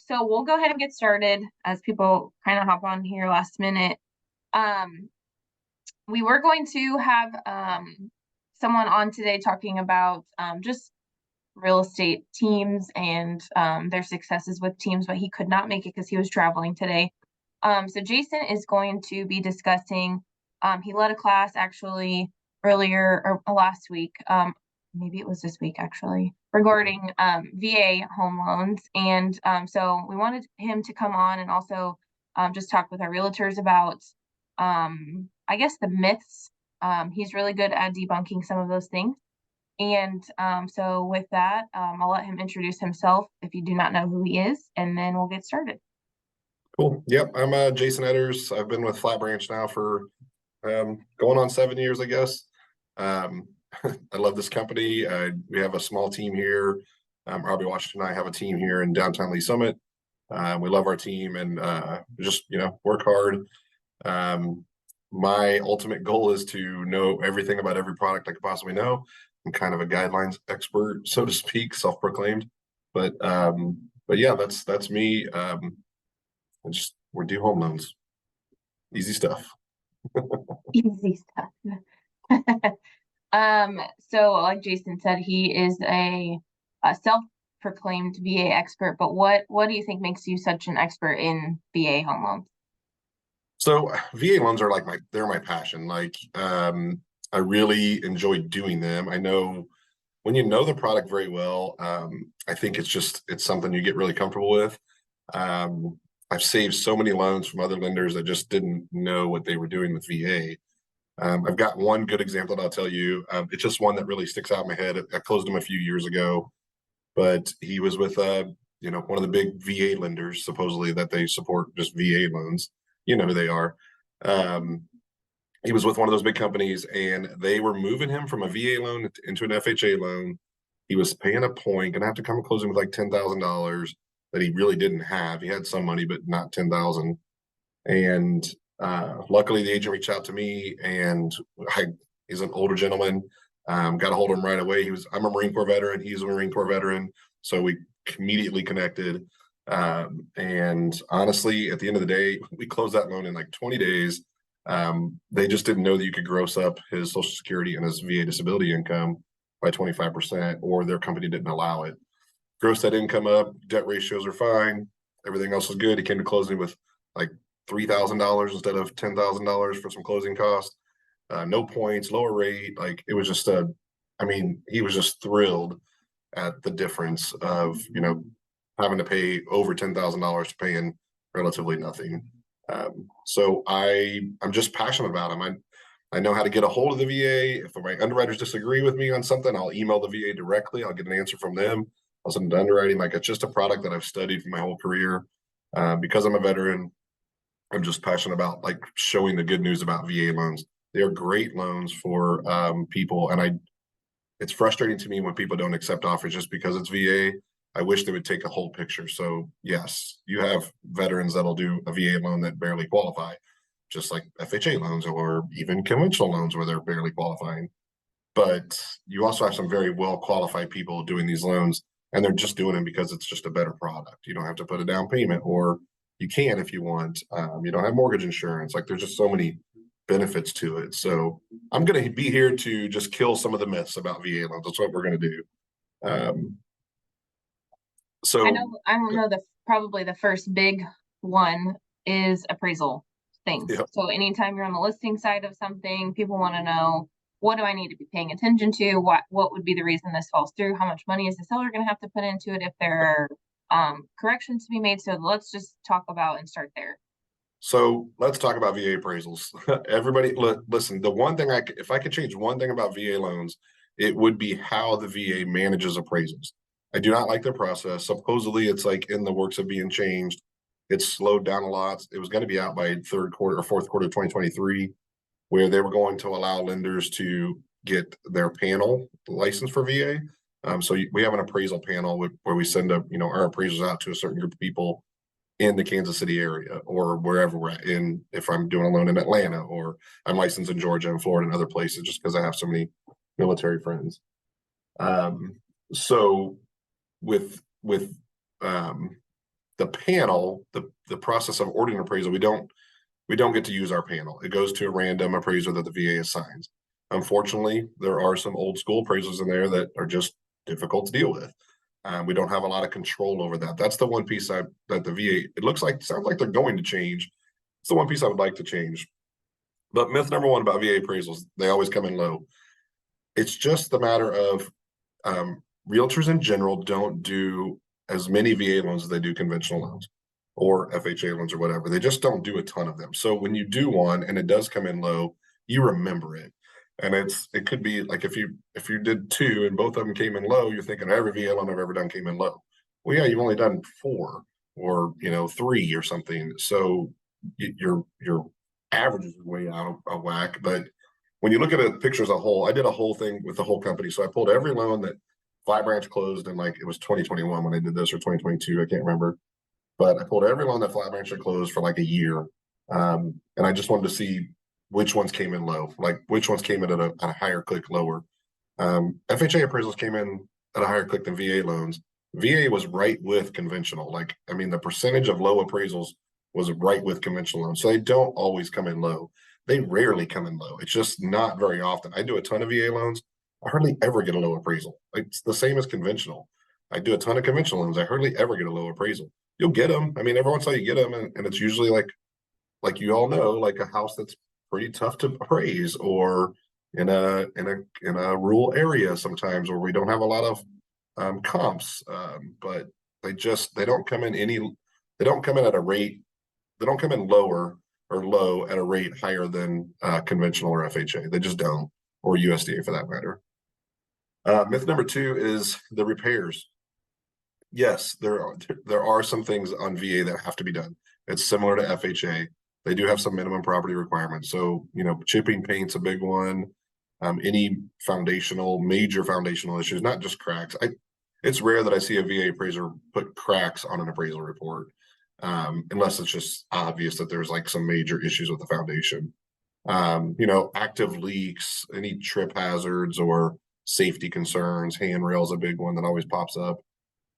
So we'll go ahead and get started as people kind of hop on here last minute. Um, we were going to have someone on today talking about just real estate teams and their successes with teams, but he could not make it because he was traveling today. So Jason is going to be discussing, he led a class actually earlier or last week, maybe it was this week actually, regarding VA home loans. And so we wanted him to come on and also just talk with our realtors about, I guess, the myths. He's really good at debunking some of those things. And so with that, I'll let him introduce himself if you do not know who he is, and then we'll get started. Cool. Yep. I'm Jason Etters. I've been with Flat Branch now for going on 7 years, I guess. I love this company. We have a small team here. Robbie Washington and I have a team here in downtown Lee Summit. We love our team and just, work hard. My ultimate goal is to know everything about every product I could possibly know. I'm kind of a guidelines expert, so to speak, self-proclaimed. But yeah, that's me. We're due home loans. Easy stuff. Easy stuff. So like Jason said, he is a self-proclaimed VA expert, but what do you think makes you such an expert in VA home loans? So VA loans are they're my passion. I really enjoy doing them. I know when you know the product very well, I think it's something you get really comfortable with. I've saved so many loans from other lenders that just didn't know what they were doing with VA. I've got one good example that I'll tell you. It's just one that really sticks out in my head. I closed him a few years ago, but he was with one of the big VA lenders, supposedly that they support just VA loans. You know who they are. He was with one of those big companies, and they were moving him from a VA loan into an FHA loan. He was paying a point, gonna have to come closing with like $10,000 that he really didn't have. He had some money, but not 10,000. And luckily, the agent reached out to me, and he's an older gentleman. Got a hold of him right away. I'm a Marine Corps veteran. He's a Marine Corps veteran, so we immediately connected. And honestly, at the end of the day, we closed that loan in like 20 days. They just didn't know that you could gross up his Social Security and his VA disability income by 25%, or their company didn't allow it. Gross that income up, debt ratios are fine, everything else was good. He came to closing with like $3,000 instead of $10,000 for some closing costs. No points, lower rate. Like it was just he was just thrilled at the difference of having to pay over $10,000 to paying relatively nothing. So I'm just passionate about them. I know how to get a hold of the VA. If my underwriters disagree with me on something, I'll email the VA directly. I'll get an answer from them. I'll send it to underwriting. Like, it's just a product that I've studied for my whole career. Because I'm a veteran, I'm just passionate about like showing the good news about VA loans. They are great loans for people, and it's frustrating to me when people don't accept offers just because it's VA. I wish they would take a whole picture. So yes, you have veterans that'll do a VA loan that barely qualify, just like FHA loans or even conventional loans where they're barely qualifying. But you also have some very well qualified people doing these loans, and they're just doing them because it's just a better product. You don't have to put a down payment, or you can if you want. You don't have mortgage insurance. Like, there's just so many benefits to it. So I'm going to be here to just kill some of the myths about VA loans. That's what we're going to do. I know probably the first big one is appraisal things. Yep. So anytime you're on the listing side of something, people want to know, what do I need to be paying attention to? What would be the reason this falls through? How much money is the seller going to have to put into it if there are corrections to be made? So let's just talk about and start there. So let's talk about VA appraisals. Everybody, listen, the one thing if I could change one thing about VA loans, it would be how the VA manages appraisals. I do not like their process. Supposedly it's like in the works of being changed. It's slowed down a lot. It was going to be out by third quarter or fourth quarter of 2023, where they were going to allow lenders to get their panel license for VA. So we have an appraisal panel where we send our appraisals out to a certain group of people in the Kansas City area or wherever we're at. If I'm doing a loan in Atlanta, or I'm licensed in Georgia and Florida and other places, just because I have so many military friends. So with the panel, the process of ordering appraisal, we don't get to use our panel. It goes to a random appraiser that the VA assigns. Unfortunately, there are some old school appraisals in there that are just difficult to deal with. We don't have a lot of control over that. That's the one piece that the VA, it sounds like they're going to change. It's the one piece I would like to change. But myth number one about VA appraisals, they always come in low. It's just the matter of realtors in general don't do as many VA loans as they do conventional loans or FHA loans or whatever. They just don't do a ton of them. So when you do one and it does come in low, you remember it. And it could be like if you did two and both of them came in low, you're thinking every VA loan I've ever done came in low. Well, yeah, you've only done four or three or something. So your average is way out of whack. But when you look at a picture as a whole, I did a whole thing with the whole company. So I pulled every loan that Flat Branch closed in, like, it was 2021 when I did this, or 2022, I can't remember. But I pulled every loan that Flat Branch had closed for like a year. And I just wanted to see which ones came in low, like which ones came in at a higher click lower. FHA appraisals came in at a higher click than VA loans. VA was right with conventional. Like, I mean, the percentage of low appraisals was right with conventional loans. So they don't always come in low. They rarely come in low. It's just not very often. I do a ton of VA loans. I hardly ever get a low appraisal. It's the same as conventional. I do a ton of conventional loans. I hardly ever get a low appraisal. You'll get them. I mean, every once in a while you get them, and it's usually like you all know, like a house that's pretty tough to appraise, or in a rural area sometimes, where we don't have a lot of comps. But they don't come in they don't come in at a rate. They don't come in lower or low at a rate higher than conventional or FHA. They just don't, or USDA for that matter. Myth number two is the repairs. Yes, there are some things on VA that have to be done. It's similar to FHA. They do have some minimum property requirements. So, chipping paint's a big one. Any major foundational issues, not just cracks. It's rare that I see a VA appraiser put cracks on an appraisal report, unless it's just obvious that there's like some major issues with the foundation. Active leaks, any trip hazards or safety concerns. Handrail's a big one that always pops up.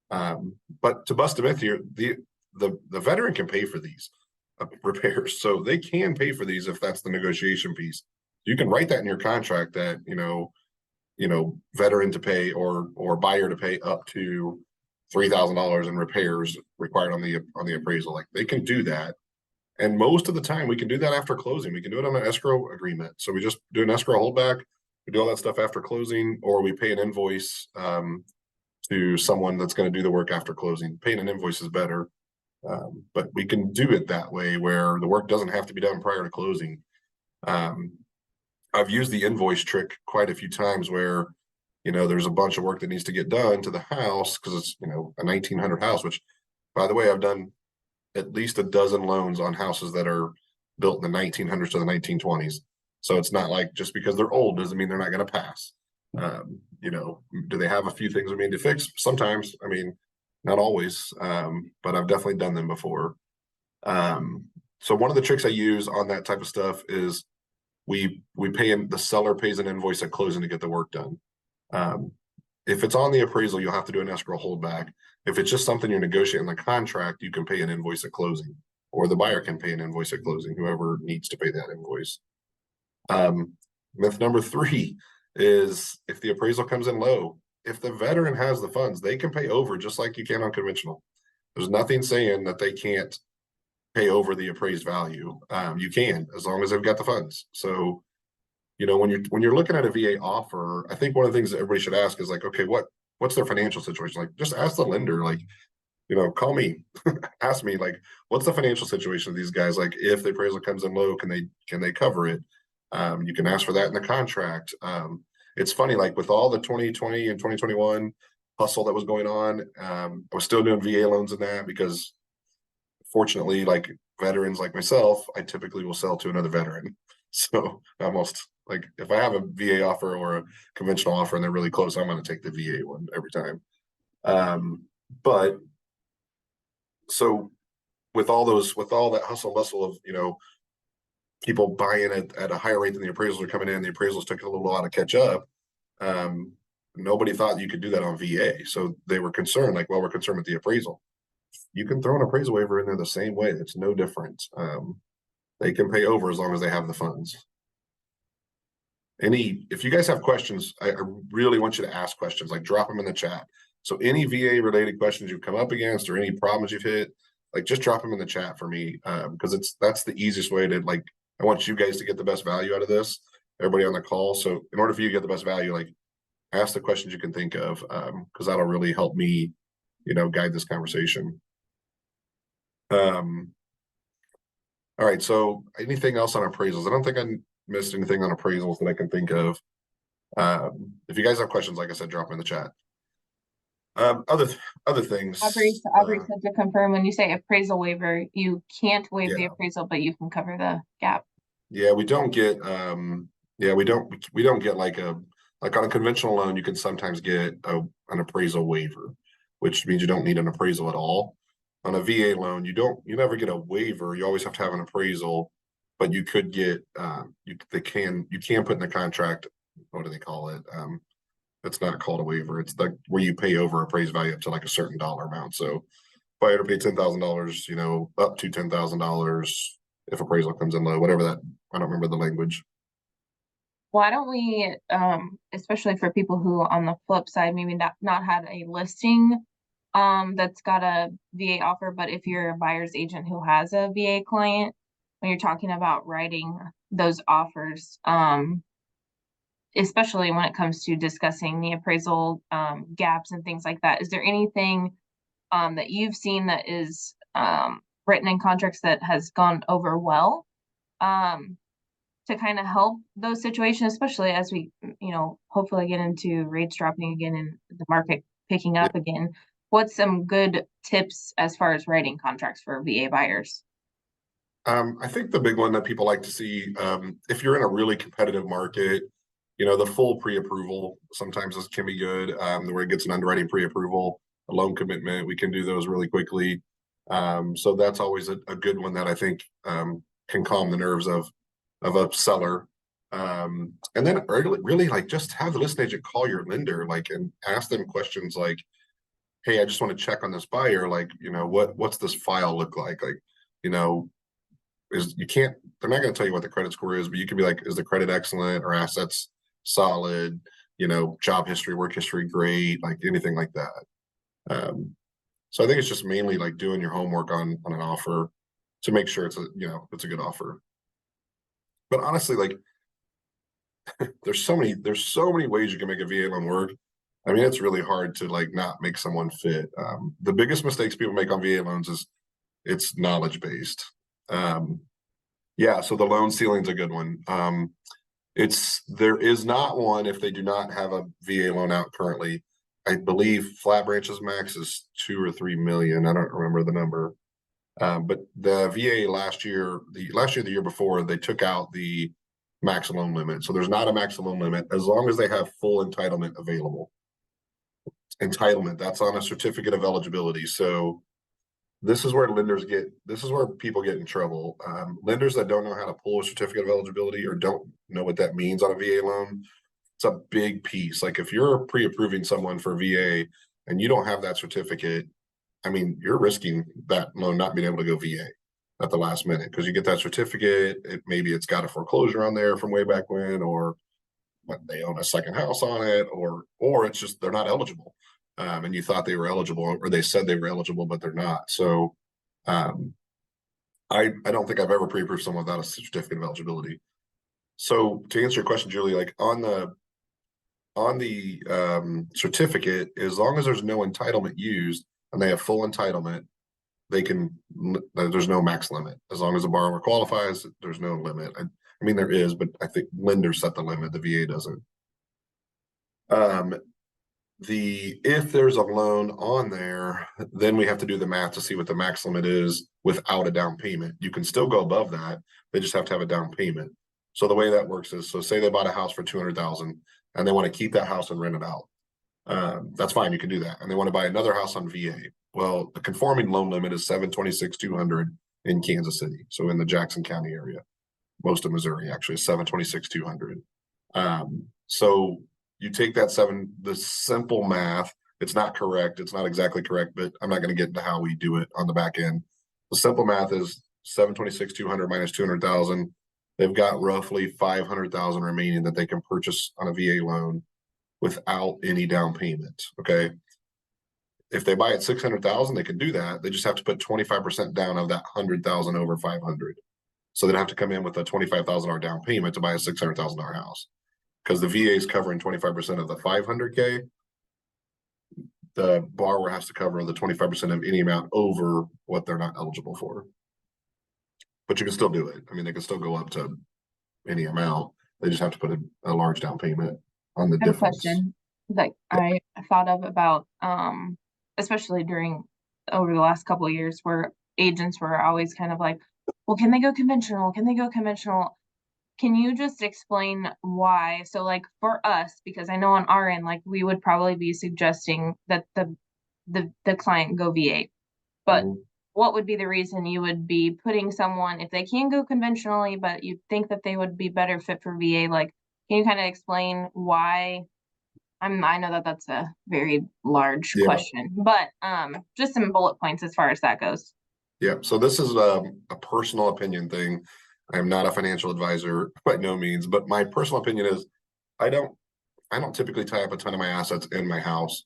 But to bust a myth here, the veteran can pay for these repairs, so they can pay for these if that's the negotiation piece. You can write that in your contract that veteran to pay or buyer to pay up to $3,000 in repairs required on the appraisal. Like, they can do that, and most of the time we can do that after closing. We can do it on an escrow agreement. So we just do an escrow holdback. We do all that stuff after closing, or we pay an invoice to someone that's going to do the work after closing. Paying an invoice is better, but we can do it that way where the work doesn't have to be done prior to closing. I've used the invoice trick quite a few times where, there's a bunch of work that needs to get done to the house because it's, a 1900 house, which, by the way, I've done at least a dozen loans on houses that are built in the 1900s to the 1920s. So it's not like just because they're old doesn't mean they're not going to pass. Do they have a few things we need to fix? Sometimes, I mean, not always, but I've definitely done them before. So one of the tricks I use on that type of stuff is we pay the seller pays an invoice at closing to get the work done. If it's on the appraisal, you'll have to do an escrow holdback. If it's just something you're negotiating in the contract, you can pay an invoice at closing, or the buyer can pay an invoice at closing, whoever needs to pay that invoice. Myth number three is if the appraisal comes in low, if the veteran has the funds, they can pay over just like you can on conventional. There's nothing saying that they can't pay over the appraised value. You can, as long as they've got the funds. So, when you're looking at a VA offer, I think one of the things that everybody should ask is like, okay, what's their financial situation? Like, just ask the lender, like, call me, ask me, like, what's the financial situation of these guys? Like, if the appraisal comes in low, can they cover it? You can ask for that in the contract. It's funny, like with all the 2020 and 2021 hustle that was going on, I was still doing VA loans in that because, fortunately, like veterans like myself, I typically will sell to another veteran. So almost like if I have a VA offer or a conventional offer and they're really close, I'm going to take the VA one every time. But so with all that hustle bustle of, people buying at a higher rate than the appraisals are coming in, the appraisals took a little while to catch up. Nobody thought you could do that on VA. So they were concerned, like, well, we're concerned with the appraisal. you can throw an appraisal waiver in there the same way. It's no different. They can pay over as long as they have the funds. If you guys have questions, I really want you to ask questions, like drop them in the chat. So any VA related questions you've come up against or any problems you've hit, like just drop them in the chat for me. Because that's the easiest way to, like, I want you guys to get the best value out of this, everybody on the call. So in order for you to get the best value, like ask the questions you can think of, because that'll really help me, guide this conversation. All right. So anything else on appraisals? I don't think I missed anything on appraisals that I can think of. If you guys have questions, like I said, drop them in the chat. Other things. Aubrey said to confirm, when you say appraisal waiver, you can't waive the appraisal, but you can cover the gap. Yeah, we don't get we don't get like on a conventional loan, you can sometimes get an appraisal waiver, which means you don't need an appraisal at all. On a VA loan, you never get a waiver. You always have to have an appraisal, but you could get you can put in the contract, what do they call it? It's not called a waiver. It's like where you pay over appraised value up to like a certain dollar amount. So if I had to pay $10,000, up to $10,000 if appraisal comes in low, whatever that, I don't remember the language. Why don't we, especially for people who on the flip side, maybe not had a listing that's got a VA offer, but if you're a buyer's agent who has a VA client, when you're talking about writing those offers, especially when it comes to discussing the appraisal gaps and things like that, is there anything that you've seen that is written in contracts that has gone over well to kind of help those situations, especially as we, hopefully get into rates dropping again and the market picking up again? What's some good tips as far as writing contracts for VA buyers? I think the big one that people like to see, if you're in a really competitive market, the full pre-approval sometimes this can be good, where it gets an underwriting pre-approval, a loan commitment. We can do those really quickly. So that's always a good one that I think can calm the nerves of a seller. And then really like just have the listing agent call your lender, like, and ask them questions like, hey, I just want to check on this buyer. Like, what's this file look like? Like, they're not going to tell you what the credit score is, but you can be like, is the credit excellent or assets solid? Job history, work history, great, like anything like that. So I think it's just mainly like doing your homework on an offer to make sure it's a good offer. But honestly, like there's so many ways you can make a VA loan work. I mean, it's really hard to like not make someone fit. The biggest mistakes people make on VA loans is it's knowledge based. So the loan ceiling's a good one. There is not one if they do not have a VA loan out currently. I believe Flat Branch's max is 2 or 3 million. I don't remember the number. But the VA the year before, they took out the max loan limit. So there's not a max loan limit as long as they have full entitlement available. Entitlement, that's on a certificate of eligibility. So this is where people get in trouble. Lenders that don't know how to pull a certificate of eligibility or don't know what that means on a VA loan, it's a big piece. Like if you're pre-approving someone for VA and you don't have that certificate, I mean, you're risking that loan not being able to go VA at the last minute because you get that certificate. Maybe it's got a foreclosure on there from way back when, or they own a second house on it, or it's just they're not eligible. And you thought they were eligible, or they said they were eligible, but they're not. So I don't think I've ever pre-approved someone without a certificate of eligibility. So to answer your question, Julie, like on the certificate, as long as there's no entitlement used and they have full entitlement, there's no max limit. As long as the borrower qualifies, there's no limit. I mean, there is, but I think lenders set the limit. The VA doesn't. If there's a loan on there, then we have to do the math to see what the max limit is without a down payment. You can still go above that. They just have to have a down payment. So the way that works is, so say they bought a house for $200,000 and they want to keep that house and rent it out. That's fine. You can do that. And they want to buy another house on VA. Well, the conforming loan limit is $726,200 in Kansas City. So in the Jackson County area, most of Missouri actually is $726,200. So you take the simple math, It's not correct. It's not exactly correct, but I'm not going to get into how we do it on the back end. The simple math is 726, 200 minus 200,000. They've got roughly 500,000 remaining that they can purchase on a VA loan without any down payment. Okay. If they buy at 600,000, they can do that. They just have to put 25% down of that 100,000 over 500. So they'd have to come in with a $25,000 down payment to buy a $600,000 house, because the VA is covering 25% of the 500K. The borrower has to cover the 25% of any amount over what they're not eligible for. But you can still do it. I mean, they can still go up to any amount. They just have to put a large down payment on the I have a difference. question that I thought of about, especially over the last couple of years, where agents were always kind of like, well, can they go conventional? Can they go conventional? Can you just explain why? So like for us, because I know on our end, like we would probably be suggesting that the client go VA, but what would be the reason you would be putting someone, if they can go conventionally, but you think that they would be better fit for VA? Like, can you kind of explain why? I know that that's a very large Yeah. question, but just some bullet points as far as that goes. Yeah. So this is a personal opinion thing. I am not a financial advisor by no means, but my personal opinion is I don't typically tie up a ton of my assets in my house.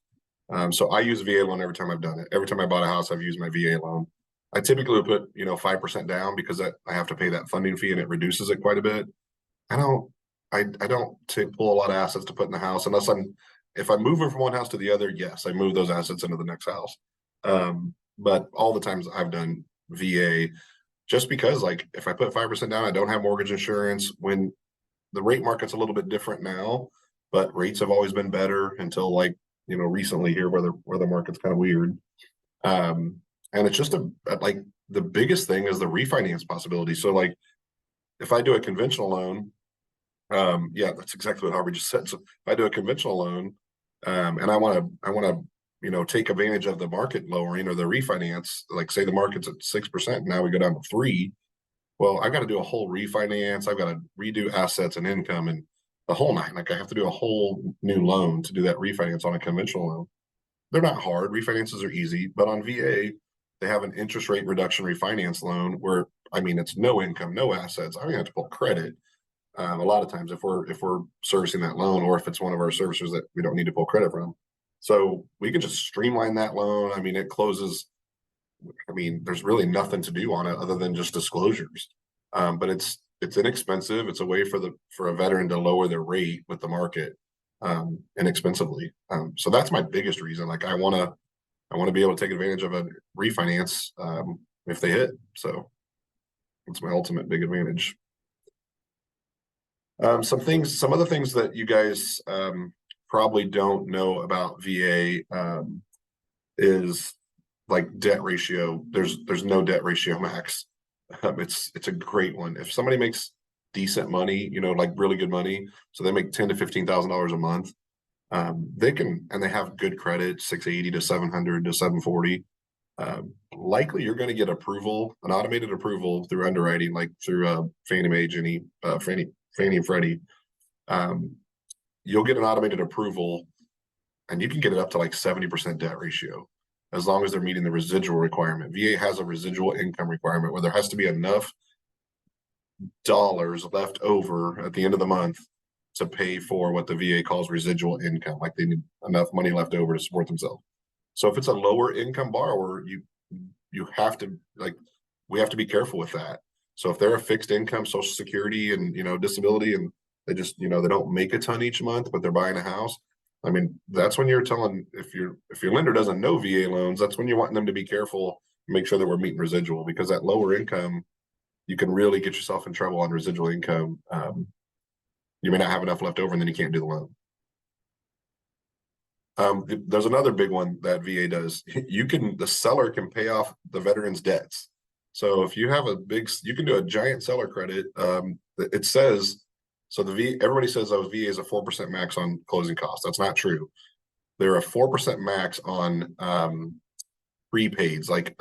So I use VA loan every time I've done it. Every time I bought a house, I've used my VA loan. I typically would put 5% down because I have to pay that funding fee and it reduces it quite a bit. I don't pull a lot of assets to put in the house unless if I'm moving from one house to the other. Yes, I move those assets into the next house. But all the times I've done VA, just because like if I put 5% down, I don't have mortgage insurance. When the rate market's a little bit different now, but rates have always been better until like recently here where the market's kind of weird. And it's just like the biggest thing is the refinance possibility. So like if I do a conventional loan, yeah, that's exactly what Harvey just said. So if I do a conventional loan, and I want to take advantage of the market lowering or the refinance, like say the market's at 6%, now we go down to 3. Well, I got to do a whole refinance. I've got to redo assets and income and the whole nine. Like I have to do a whole new loan to do that refinance on a conventional loan. They're not hard. Refinances are easy, but on VA, they have an interest rate reduction refinance loan where, I mean, it's no income, no assets. I don't even have to pull credit. A lot of times if we're servicing that loan, or if it's one of our servicers that we don't need to pull credit from. So we can just streamline that loan. I mean, it closes. I mean, there's really nothing to do on it other than just disclosures. But it's inexpensive. It's a way for a veteran to lower their rate with the market inexpensively. So that's my biggest reason. Like I want to be able to take advantage of a refinance if they hit. So it's my ultimate big advantage. Some other things that you guys probably don't know about VA is like debt ratio. There's no debt ratio max. It's a great one. If somebody makes decent money, like really good money, so they make $10,000 to $15,000 a month, they can, and they have good credit, 680 to 700 to 740. Likely you're going to get an automated approval through underwriting, like through Fannie Mae, Fannie and Freddie. You'll get an automated approval, and you can get it up to like 70% debt ratio, as long as they're meeting the residual requirement. VA has a residual income requirement where there has to be enough dollars left over at the end of the month to pay for what the VA calls residual income. Like they need enough money left over to support themselves. So if it's a lower income borrower, you have to we have to be careful with that. So if they're a fixed income, Social Security and disability, and they just they don't make a ton each month, but they're buying a house. I mean, that's when you're telling, if your lender doesn't know VA loans, that's when you're wanting them to be careful, make sure that we're meeting residual, because that lower income, you can really get yourself in trouble on residual income. You may not have enough left over, and then you can't do the loan. There's another big one that VA does. The seller can pay off the veteran's debts. So if you have you can do a giant seller credit. It says, so everybody says VA is a 4% max on closing costs. That's not true. They're a 4% max on prepaids, like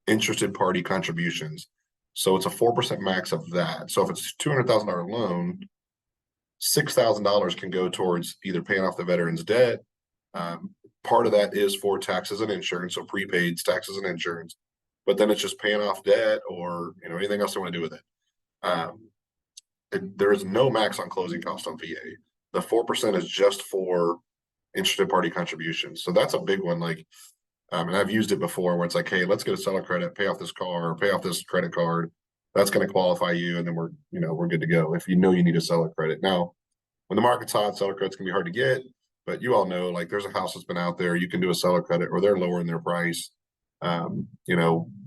interested party contributions. So it's a 4% max of that. So if it's a $200,000 loan, $6,000 can go towards either paying off the veteran's debt, part of that is for taxes and insurance, so prepaids, taxes and insurance. But then it's just paying off debt or anything else they want to do with it. There is no max on closing costs on VA. The 4% is just for interested party contributions. So that's a big one. Like, and I've used it before where it's like, hey, let's get a seller credit, pay off this car, or pay off this credit card. That's going to qualify you, and then we're good to go. If you need a seller credit. Now, when the market's hot, seller credits can be hard to get, but you all know, like, there's a house that's been out there, you can do a seller credit, or they're lowering their price.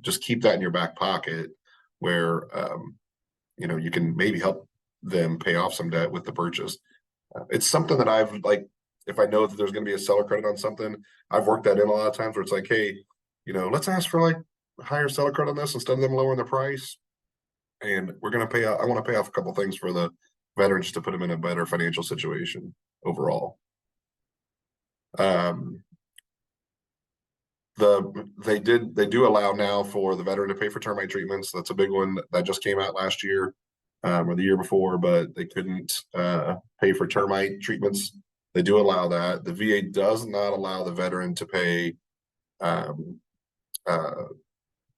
Just keep that in your back pocket where you can maybe help them pay off some debt with the purchase. It's something that I've like, if I know that there's going to be a seller credit on something, I've worked that in a lot of times where it's like, hey, let's ask for like a higher seller credit on this instead of them lowering the price. And we're going to pay out, I want to pay off a couple things for the veterans to put them in a better financial situation overall. They do allow now for the veteran to pay for termite treatments. That's a big one that just came out last year, or the year before, but they couldn't pay for termite treatments. They do allow that. The VA does not allow the veteran to pay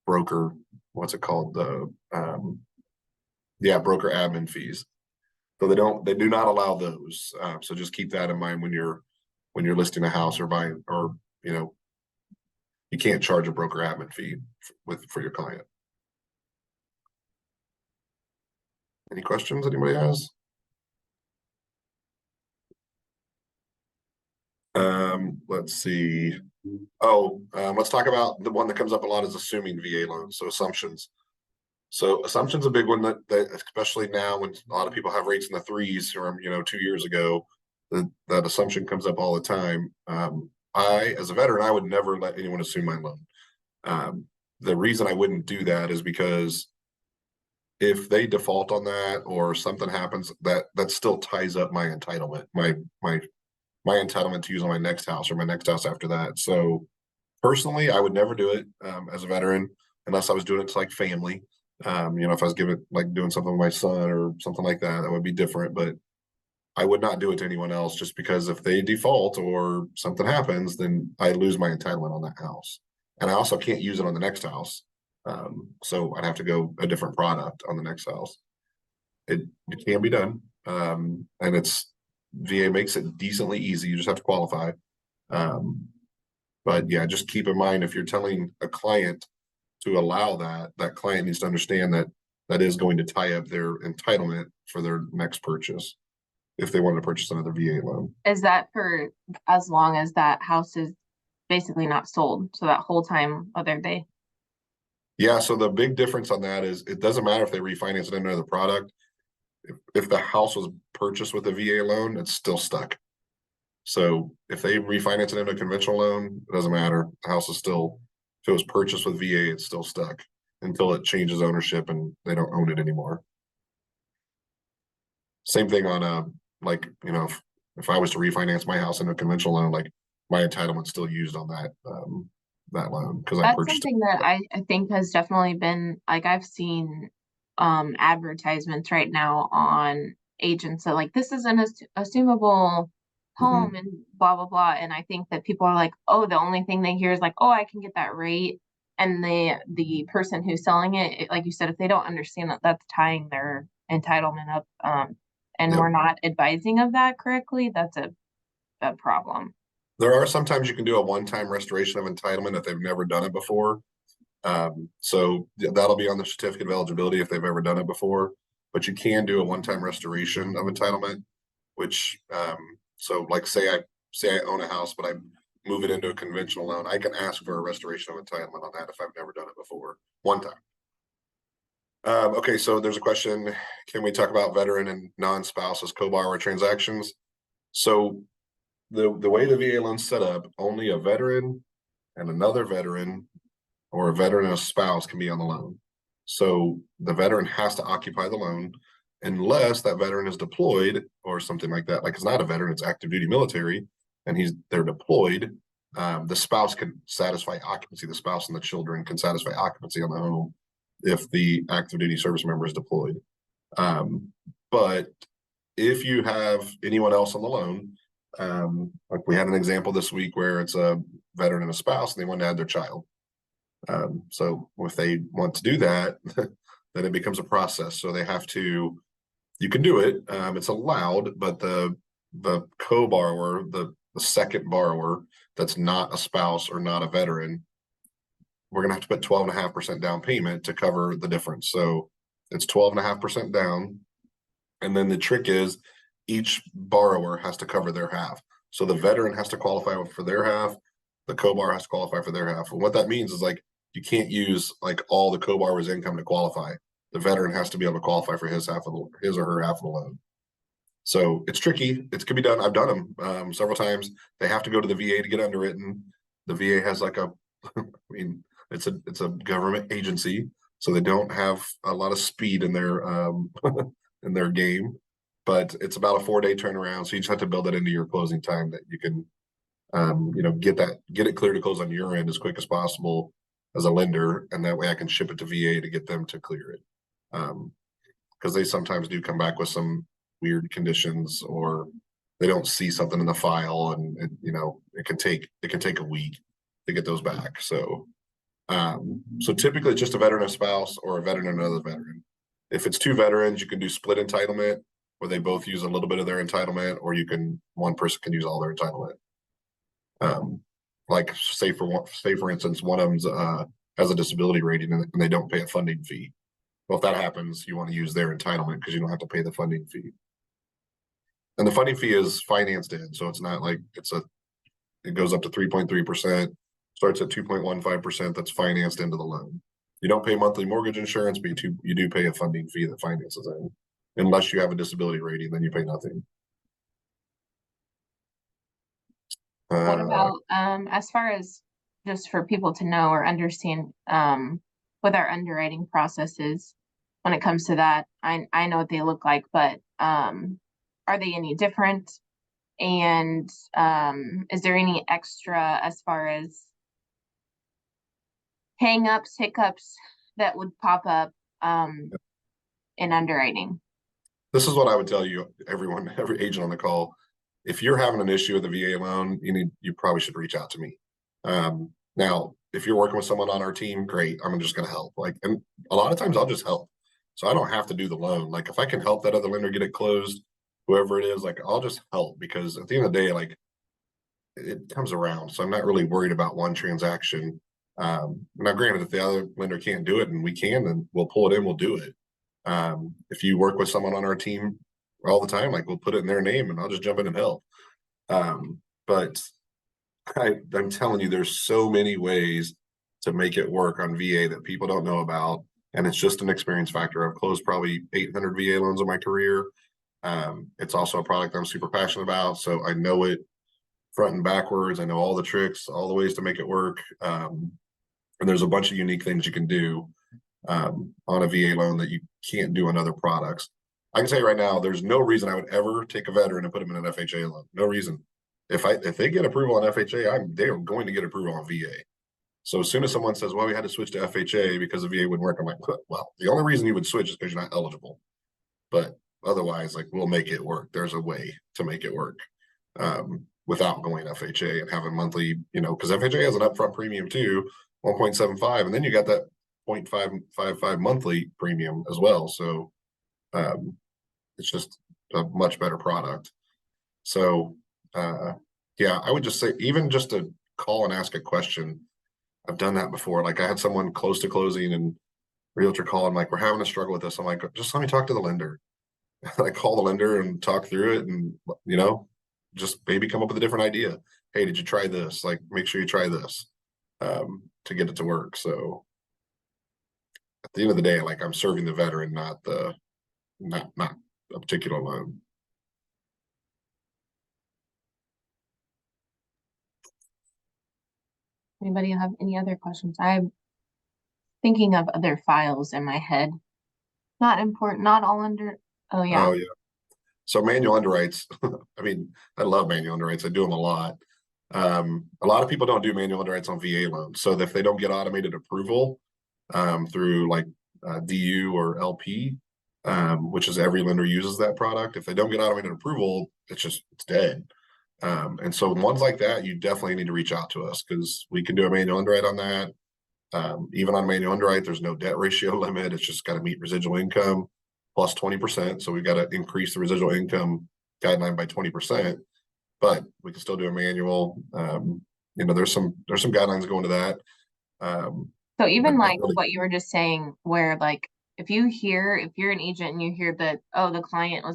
broker, what's it called? Broker admin fees. So they do not allow those. So just keep that in mind when you're listing a house or buying, or you can't charge a broker admin fee for your client. Any questions anybody has? Let's see. Let's talk about the one that comes up a lot is assuming VA loans. So assumptions. So assumption's a big one that especially now when a lot of people have rates in the threes from 2 years ago, that assumption comes up all the time. As a veteran, I would never let anyone assume my loan. The reason I wouldn't do that is because if they default on that or something happens, that still ties up my entitlement, my entitlement to use on my next house or my next house after that. So personally, I would never do it as a veteran unless I was doing it to like family. If I was doing something with my son or something like that, that would be different. But I would not do it to anyone else, just because if they default or something happens, then I lose my entitlement on that house. And I also can't use it on the next house. So I'd have to go a different product on the next house. It can be done. And VA makes it decently easy. You just have to qualify. But yeah, just keep in mind, if you're telling a client to allow that client needs to understand that is going to tie up their entitlement for their next purchase if they want to purchase another VA loan. Is that for as long as that house is basically not sold? So that whole time other day? Yeah, so the big difference on that is it doesn't matter if they refinance it into another product. If the house was purchased with a VA loan, it's still stuck. So if they refinance it into a conventional loan, it doesn't matter. The house is still, if it was purchased with VA, it's still stuck until it changes ownership and they don't own it anymore. Same thing on if I was to refinance my house into a conventional loan, like my entitlement's still used on that loan because I purchased something it. That I think has definitely been, like, I've seen advertisements right now on agents that like, this is an assumable home and blah blah blah, and I think that people are like, oh, the only thing they hear is like, oh, I can get that rate, and the person who's selling it, like you said, if they don't understand that that's tying their entitlement up, and we're not advising of that correctly, that's a problem. There are sometimes you can do a one-time restoration of entitlement if they've never done it before. So that'll be on the certificate of eligibility if they've ever done it before. But you can do a one-time restoration of entitlement, which so like say I own a house, but I move it into a conventional loan. I can ask for a restoration of entitlement on that if I've never done it before, one time. Okay, so there's a question: can we talk about veteran and non-spouse as co-borrower transactions? So the way the VA loan's set up, only a veteran and another veteran, or a veteran and a spouse, can be on the loan. So the veteran has to occupy the loan unless that veteran is deployed or something like that. Like, it's not a veteran, it's active duty military, and they're deployed. The spouse can satisfy occupancy. The spouse and the children can satisfy occupancy on the home if the active duty service member is deployed. But if you have anyone else on the loan, Like we had an example this week where it's a veteran and a spouse, and they want to add their child. So if they want to do that, then it becomes a process. So they have to. You can do it. It's allowed, but the co-borrower, the second borrower that's not a spouse or not a veteran, we're gonna have to put 12.5% down payment to cover the difference. So it's 12.5% down. And then the trick is each borrower has to cover their half. So the veteran has to qualify for their half, the co-borrower has to qualify for their half. And what that means is like you can't use like all the co-borrower's income to qualify. The veteran has to be able to qualify for his his or her half of the loan. So it's tricky. It can be done. I've done them several times. They have to go to the VA to get underwritten. The VA has like a, I mean, it's a government agency, so they don't have a lot of speed in their in their game. But it's about a 4-day turnaround, so you just have to build it into your closing time that you can, get it clear to close on your end as quick as possible as a lender, and that way I can ship it to VA to get them to clear it. Because they sometimes do come back with some weird conditions, or they don't see something in the file, and it can take a week to get those back. So typically it's just a veteran, a spouse, or a veteran and another veteran. If it's two veterans, you can do split entitlement, where they both use a little bit of their entitlement, or one person can use all their entitlement. Like say for instance, one of them's has a disability rating and they don't pay a funding fee. Well, if that happens, you want to use their entitlement because you don't have to pay the funding fee. And the funding fee is financed in, so it's not like it goes up to 3.3%, starts at 2.15%. That's financed into the loan. You don't pay monthly mortgage insurance, but you do pay a funding fee that finances in. Unless you have a disability rating, then you pay nothing. What about as far as just for people to know or understand what our underwriting processes when it comes to that? I know what they look like, but are they any different? And is there any extra as far as hang-ups, hiccups that would pop up in underwriting? This is what I would tell you, every agent on the call. If you're having an issue with a VA loan, you probably should reach out to me. Now, if you're working with someone on our team, great. I'm just going to help. And a lot of times I'll just help, so I don't have to do the loan. Like if I can help that other lender get it closed, whoever it is, like I'll just help, because at the end of the day, like it comes around. So I'm not really worried about one transaction. Now, granted, if the other lender can't do it and we can, then we'll pull it in. We'll do it. If you work with someone on our team all the time, like we'll put it in their name and I'll just jump in and help. But I'm telling you, there's so many ways to make it work on VA that people don't know about. And it's just an experience factor. I've closed probably 800 VA loans in my career. It's also a product I'm super passionate about. So I know it front and backwards. I know all the tricks, all the ways to make it work. And there's a bunch of unique things you can do on a VA loan that you can't do on other products. I can tell you right now, there's no reason I would ever take a veteran and put them in an FHA loan. No reason. If they get approval on FHA, they are going to get approval on VA. So as soon as someone says, "Well, we had to switch to FHA because the VA wouldn't work," I'm like, "Well, the only reason you would switch is because you're not eligible. But otherwise, like we'll make it work. There's a way to make it work without going FHA and having monthly, because FHA has an upfront premium too, 1.75, and then you got that 0.555 monthly premium as well. So it's just a much better product. So yeah, I would just say, even just to call and ask a question. I've done that before. Like I had someone close to closing and realtor call, and like, we're having a struggle with this. I'm like, just let me talk to the lender. I call the lender and talk through it, and just maybe come up with a different idea. Hey, did you try this? Like, make sure you try this to get it to work. So at the end of the day, like I'm serving the veteran, not a particular loan. Anybody have any other questions? I'm thinking of other files in my head. Not important, not all under. Oh yeah. Oh yeah. So manual underwrites. I mean, I love manual underwrites. I do them a lot. A lot of people don't do manual underwrites on VA loans. So if they don't get automated approval through like DU or LP, which is every lender uses that product. If they don't get automated approval, it's dead. And so ones like that, you definitely need to reach out to us because we can do a manual underwrite on that. Even on manual underwrite, there's no debt ratio limit. It's just got to meet residual income plus 20%. So we've got to increase the residual income guideline by 20%, but we can still do a manual. There's some guidelines going to that. So even But like really, what you were just saying, where like if you're an agent and you hear that, oh, the client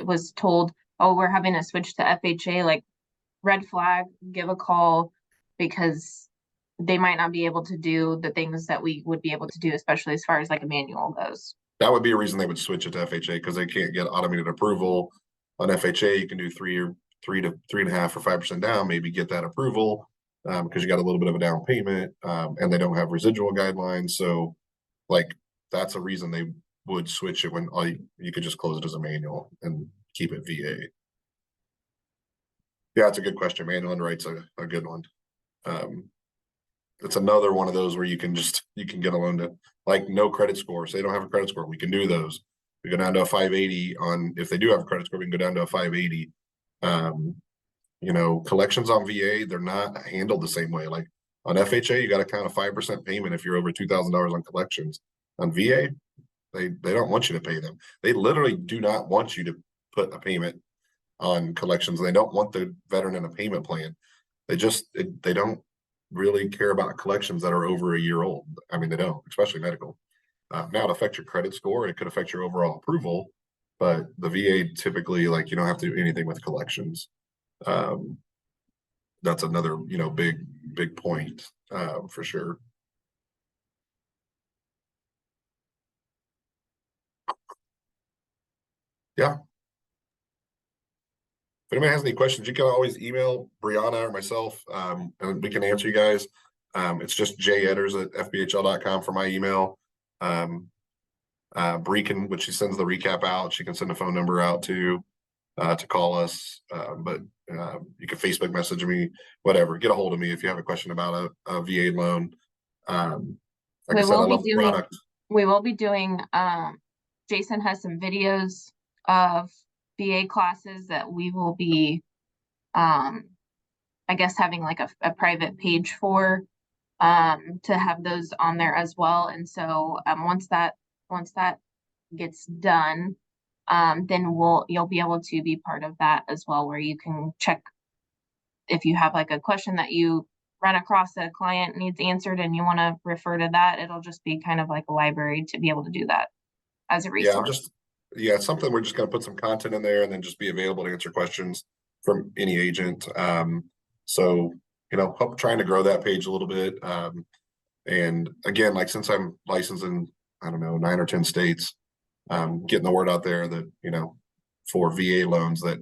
was told, oh, we're having to switch to FHA, like red flag, give a call because they might not be able to do the things that we would be able to do, especially as far as like a manual goes. that would be a reason they would switch it to FHA because they can't get automated approval on FHA. You can do 3 to 3.5 or 5% down, maybe get that approval because you got a little bit of a down payment, and they don't have residual guidelines. So, like, that's a reason they would switch it when you could just close it as a manual and keep it VA. Yeah, it's a good question. Manual underwrite's a good one. It's another one of those where you can get a loan to, like, no credit score. So they don't have a credit score. We can do those. We go down to a 580 on, if they do have a credit score, we can go down to a 580. Collections on VA, they're not handled the same way. Like on FHA, you got to count a 5% payment if you're over $2,000 on collections. On VA, they don't want you to pay them. They literally do not want you to put a payment on collections. They don't want the veteran in a payment plan. They don't really care about collections that are over a year old. I mean, they don't, especially medical. Now it affects your credit score. It could affect your overall approval, but the VA typically, like, you don't have to do anything with collections. That's another, big point, for sure. Yeah. If anybody has any questions, you can always email Brianna or myself, and we can answer you guys. It's just jetters@fbhl.com for my email. Bree can, when she sends the recap out, she can send a phone number out to call us. But you can Facebook message me, whatever. Get a hold of me if you have a question about a VA loan. Like I We said, I will be love the doing product. we will be doing Jason has some videos of VA classes that we will be I guess having like a private page for to have those on there as well. And so once that gets done, then you'll be able to be part of that as well, where you can check if you have like a question that you run across that a client needs answered and you want to refer to that. It'll just be kind of like a library to be able to do that as a Yeah, resource. it's something we're just going to put some content in there and then just be available to answer questions from any agent. So, help trying to grow that page a little bit. And again, like, since I'm licensed in, I don't know, 9 or 10 states, getting the word out there that, for VA loans that,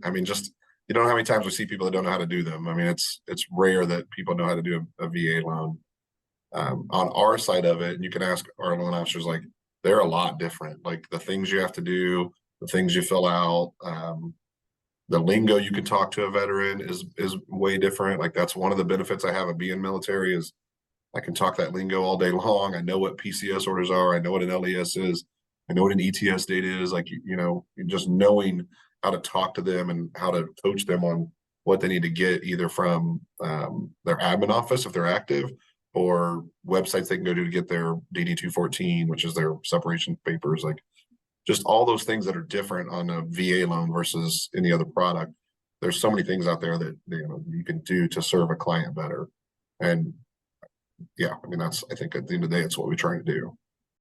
I mean, just, you don't know how many times we see people that don't know how to do them. I mean, it's rare that people know how to do a VA loan. On our side of it, and you can ask our loan officers, like, they're a lot different. Like, the things you have to do, the things you fill out, the lingo you can talk to a veteran is way different. Like, that's one of the benefits I have of being military is I can talk that lingo all day long. I know what PCS orders are. I know what an LES is. I know what an ETS date is. Like, just knowing how to talk to them and how to coach them on what they need to get either from their admin office if they're active, or websites they can go to get their DD 214, which is their separation papers. Like, just all those things that are different on a VA loan versus any other product. There's so many things out there that you can do to serve a client better. And yeah, I mean, I think at the end of the day, it's what we're trying to do.